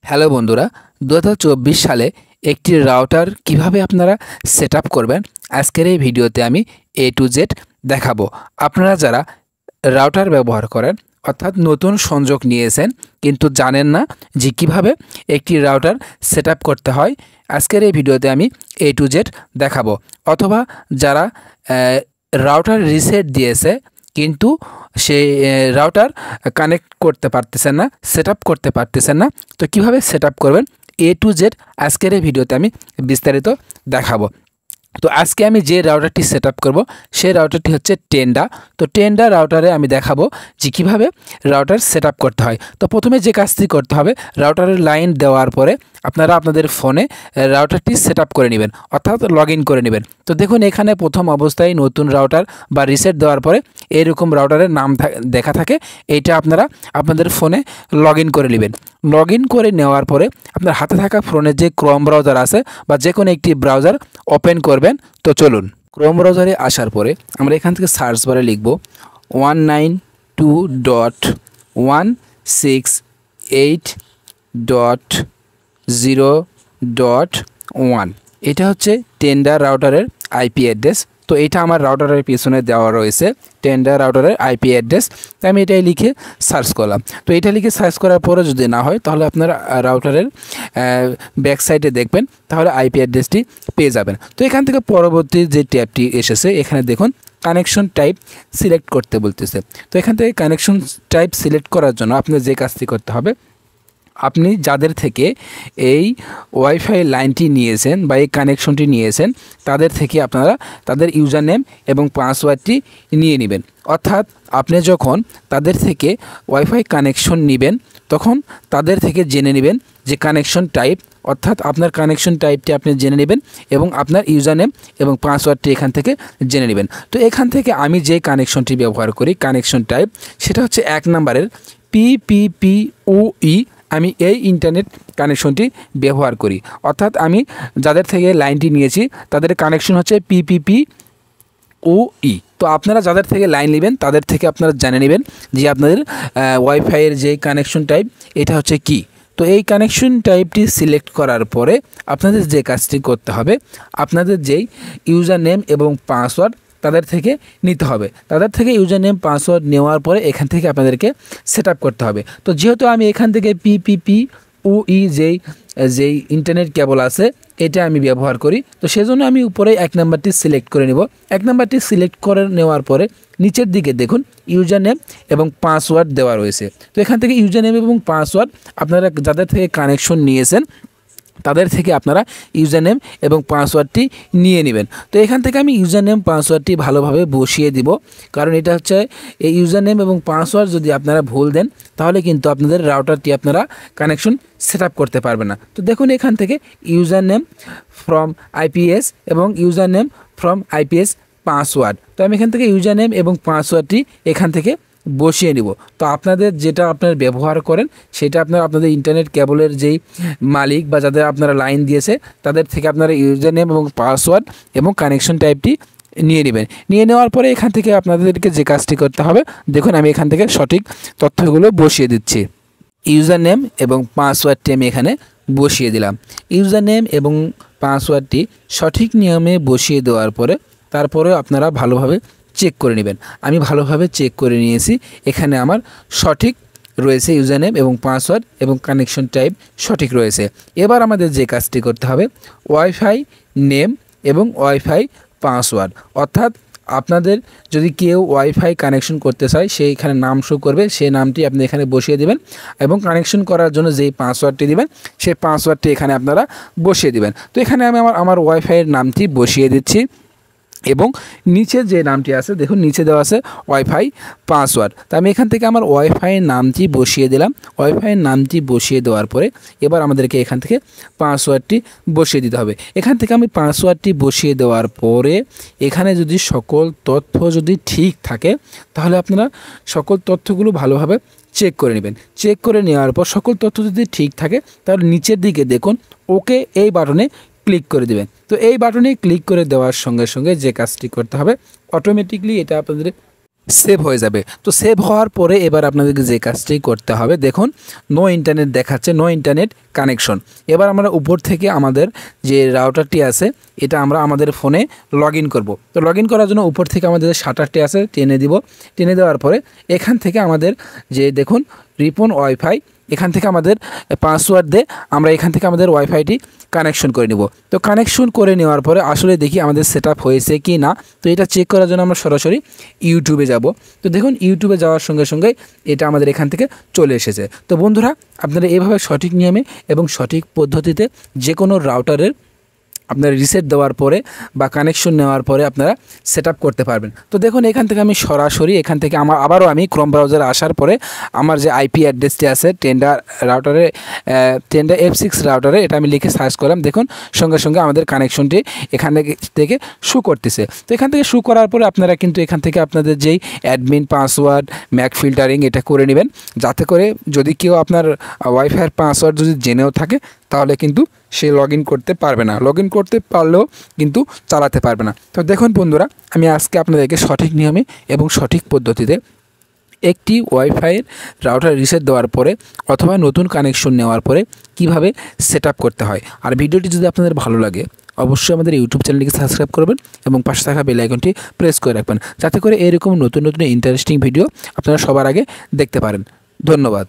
Hello বন্ধুরা, 2024 সালে একটি রাউটার কিভাবে আপনারা সেট আপ করবেন আজকের এই ভিডিওতে আমি A to Z দেখাবো। আপনারা যারা রাউটার ব্যবহার করেন অর্থাৎ নতুন সংযোগ নিয়েছেন কিন্তু জানেন না যে কিভাবে একটি রাউটার সেট আপ করতে হয়, আজকের এই ভিডিওতে আমি A to Z দেখাবো। অথবা যারা রাউটার রিসেট দিয়েছে কিন্তু সেই রাউটার কানেক্ট করতে পারতেছেন না, সেট আপ করতে পারতেছেন না, তো কিভাবে সেট আপ করবেন A to Z আজকের এই ভিডিওতে আমি বিস্তারিত দেখাবো। তো আজকে আমি যে রাউটারটি সেট আপ করবো সেই রাউটারটি হচ্ছে টেন্ডা। তো টেন্ডা রাউটারে আমি দেখাবো যে কীভাবে রাউটার সেট আপ করতে হয়। তো প্রথমে যে কাজটি করতে হবে, রাউটারের লাইন দেওয়ার পরে আপনারা আপনাদের ফোনে রাউটারটি সেট আপ করে নেবেন অর্থাৎ লগ ইন করে নেবেন। তো দেখুন এখানে প্রথম অবস্থায় নতুন রাউটার বা রিসেট দেওয়ার পরে এরকম রাউটারের নাম দেখা থাকে, এইটা আপনারা আপনাদের ফোনে লগ ইন করে নেবেন। লগ ইন করে নেওয়ার পরে আপনার হাতে থাকা ফোনের যে ক্রোম ব্রাউজার আছে বা যে কোনো একটি ব্রাউজার ওপেন করবেন। তো চলুন, ক্রোম ব্রাউজারে আসার পরে আমরা এখান থেকে সার্চ বারে লিখব 192.168.0.1। এটা হচ্ছে টেন্ডা রাউটারের আইপি অ্যাড্রেস। তো এটা আমার রাউটারের পিছনে দেওয়া রয়েছে টেন্ডা রাউটারের আইপি অ্যাড্রেস। তো আমি এটাই লিখে সার্চ করলাম। তো এটা লিখে সার্চ করার পরে যদি না হয় তাহলে আপনারা রাউটারের ব্যাক সাইডে দেখবেন, তাহলে আইপি অ্যাড্রেসটি পেয়ে যাবেন। তো এখান থেকে পরবর্তী যে ট্যাবটি এসেছে এখানে দেখুন কানেকশন টাইপ সিলেক্ট করতে বলতেছে। তো এখান থেকে কানেকশন টাইপ সিলেক্ট করার জন্য আপনার যে কাজটি করতে হবে, আপনি যাদের থেকে এই ওয়াইফাই লাইনটি নিয়েছেন বা এই কানেকশনটি নিয়েছেন তাদের থেকে আপনারা তাদের ইউজার নেম এবং পাসওয়ার্ডটি নিয়ে নেবেন। অর্থাৎ আপনি যখন তাদের থেকে ওয়াইফাই কানেকশন নেবেন তখন তাদের থেকে জেনে নেবেন যে কানেকশন টাইপ, অর্থাৎ আপনার কানেকশন টাইপটি আপনি জেনে নেবেন এবং আপনার ইউজার নেম এবং পাসওয়ার্ডটি এখান থেকে জেনে নেবেন। তো এখান থেকে আমি যে কানেকশনটি ব্যবহার করি কানেকশন টাইপ সেটা হচ্ছে 1 নম্বরের PPPoE। আমি এই ইন্টারনেট কানেকশনটি ব্যবহার করি, অর্থাৎ আমি যাদের থেকে লাইনটি নিয়েছি তাদের কানেকশন হচ্ছে PPPoE। তো আপনারা যাদের থেকে লাইন নেবেন তাদের থেকে আপনারা জেনে নেবেন যে আপনাদের ওয়াইফাইয়ের যে কানেকশন টাইপ এটা হচ্ছে কি। তো এই কানেকশন টাইপটি সিলেক্ট করার পরে আপনাদের যে কাজটি করতে হবে, আপনাদের যেই ইউজার নেম এবং পাসওয়ার্ড তাদের থেকে নিতে হবে। তাদের থেকে ইউজার নেম পাসওয়ার্ড নেওয়ার পরে এখান থেকে আপনাদেরকে সেট আপ করতে হবে। তো যেহেতু আমি এখান থেকে PPPoE যেই ইন্টারনেট কেবল আছে এটা আমি ব্যবহার করি, তো সেজন্য আমি উপরে 1 নাম্বারটি সিলেক্ট করে নেব। 1 নাম্বারটি সিলেক্ট করে নেওয়ার পরে নিচের দিকে দেখুন ইউজার নেম এবং পাসওয়ার্ড দেওয়া রয়েছে। তো এখান থেকে ইউজার নেম এবং পাসওয়ার্ড আপনারা যাদের থেকে কানেকশন নিয়েছেন তাদের থেকে আপনারা ইউজার নেম এবং পাসওয়ার্ডটি নিয়ে নেবেন। তো এখান থেকে আমি ইউজার নেম পাসওয়ার্ডটি ভালোভাবে বসিয়ে দিব, কারণ এটা হচ্ছে এই ইউজার নেম এবং পাসওয়ার্ড যদি আপনারা ভুল দেন তাহলে কিন্তু আপনাদের রাউটারটি আপনারা কানেকশন সেট আপ করতে পারবেন না। তো দেখুন এখান থেকে ইউজার নেম ফ্রম আইপিএস এবং user name from IPS password. তো আমি এখান থেকে ইউজার নেম এবং পাসওয়ার্ডটি এখান থেকে বসিয়ে নিব। তো আপনাদের যেটা আপনারা ব্যবহার করেন সেটা আপনাদের ইন্টারনেট কেবলের যেই মালিক বা যাদের আপনারা লাইন দিয়েছে তাদের থেকে আপনারা ইউজার নেম এবং পাসওয়ার্ড এবং কানেকশন টাইপটি নিয়ে নেবেন। নিয়ে নেওয়ার পরে এখান থেকে আপনাদেরকে যে কাজটি করতে হবে, দেখুন আমি এখান থেকে সঠিক তথ্যগুলো বসিয়ে দিচ্ছি। ইউজার নেম এবং পাসওয়ার্ডটি আমি এখানে বসিয়ে দিলাম। ইউজার নেম এবং পাসওয়ার্ডটি সঠিক নিয়মে বসিয়ে দেওয়ার পরে তারপরে আপনারা ভালোভাবে চেক করে নেবেন। আমি ভালোভাবে চেক করে নিয়েছি, এখানে আমার সঠিক রয়েছে ইউজার নেম এবং পাসওয়ার্ড এবং কানেকশন টাইপ সঠিক রয়েছে। এবার আমাদের যে কাজটি করতে হবে, ওয়াইফাই নেম এবং ওয়াইফাই পাসওয়ার্ড, অর্থাৎ আপনাদের যদি কেউ ওয়াইফাই কানেকশন করতে চায় সেইখানে নাম শো করবে, সেই নামটি আপনি এখানে বসিয়ে দিবেন এবং কানেকশন করার জন্য যেই পাসওয়ার্ডটি দিবেন সেই পাসওয়ার্ডটি এখানে আপনারা বসিয়ে দিবেন। তো এখানে আমি আমার ওয়াইফাইয়ের নামটি বসিয়ে দিচ্ছি এবং নিচে যে নামটি আছে দেখুন নিচে দেওয়া আছে ওয়াইফাই পাসওয়ার্ড। তো আমি এখান থেকে আমার ওয়াইফাইয়ের নামটি বসিয়ে দিলাম। ওয়াইফাইয়ের নামটি বসিয়ে দেওয়ার পরে এবার আমাদেরকে এখান থেকে পাসওয়ার্ডটি বসিয়ে দিতে হবে। এখান থেকে আমি পাসওয়ার্ডটি বসিয়ে দেওয়ার পরে এখানে যদি সকল তথ্য যদি ঠিক থাকে তাহলে আপনারা সকল তথ্যগুলো ভালোভাবে চেক করে নেবেন। চেক করে নেওয়ার পর সকল তথ্য যদি ঠিক থাকে তাহলে নিচের দিকে দেখুন ওকে এই বাটনে ক্লিক করে দেবেন। তো এই বাটনে ক্লিক করে দেওয়ার সঙ্গে সঙ্গে যে কাজটি করতে হবে অটোমেটিকলি এটা আপনাদের সেভ হয়ে যাবে। তো সেভ হওয়ার পরে এবার আপনাদেরকে যে কাজটি করতে হবে, দেখুন নো ইন্টারনেট দেখাচ্ছে, নো ইন্টারনেট কানেকশন। এবার আমরা উপর থেকে আমাদের যে রাউটারটি আছে এটা আমরা আমাদের ফোনে লগ ইন করবো। তো লগ ইন করার জন্য উপর থেকে আমাদের যে শাটারটি আছে টেনে দিব। টেনে দেওয়ার পরে এখান থেকে আমাদের যে দেখুন রিপন ওয়াইফাই, এখান থেকে আমাদের পাসওয়ার্ড দিয়ে আমরা এখান থেকে আমাদের ওয়াইফাইটি কানেকশন করে নেব। তো কানেকশন করে নেওয়ার পরে আসলে দেখি আমাদের সেট আপ হয়েছে কি না। তো এটা চেক করার জন্য আমরা সরাসরি ইউটিউবে যাব। তো দেখুন ইউটিউবে যাওয়ার সঙ্গে সঙ্গে এটা আমাদের এখান থেকে চলে এসেছে। তো বন্ধুরা, আপনারা এভাবে সঠিক নিয়মে এবং সঠিক পদ্ধতিতে যে কোনো রাউটারের আপনারা রিসেট দেওয়ার পরে বা কানেকশন নেওয়ার পরে আপনারা সেট আপ করতে পারবেন। তো দেখুন এখান থেকে আমি সরাসরি এখান থেকে আবারও আমি ক্রোম ব্রাউজারে আসার পরে আমার যে আইপি অ্যাড্রেসটি আছে টেন্ডার রাউটারে, টেন্ডার F6 রাউটারে, এটা আমি লিখে সার্চ করলাম। দেখুন সঙ্গে সঙ্গে আমাদের কানেকশনটি এখান থেকে শু করতেছে। তো এখান থেকে শু করার পরে আপনারা কিন্তু এখান থেকে আপনাদের যেই অ্যাডমিন পাসওয়ার্ড ম্যাক ফিল্টারিং এটা করে নেবেন, যাতে করে যদি কেউ আপনার ওয়াইফাইয়ের পাসওয়ার্ড যদি জেনেও থাকে তাহলে কিন্তু সে লগ ইন করতে পারবে না, লগ ইন করতে পারলেও কিন্তু চালাতে পারবে না। তো দেখুন বন্ধুরা, আমি আজকে আপনাদেরকে সঠিক নিয়মে এবং সঠিক পদ্ধতিতে একটি ওয়াইফাইয়ের রাউটার রিসেট দেওয়ার পরে অথবা নতুন কানেকশন নেওয়ার পরে কিভাবে সেট আপ করতে হয়। আর ভিডিওটি যদি আপনাদের ভালো লাগে অবশ্যই আমাদের ইউটিউব চ্যানেলটিকে সাবস্ক্রাইব করবেন এবং পাশে থাকা বেল আইকনটি প্রেস করে রাখবেন, যাতে করে এরকম নতুন নতুন ইন্টারেস্টিং ভিডিও আপনারা সবার আগে দেখতে পারেন। ধন্যবাদ।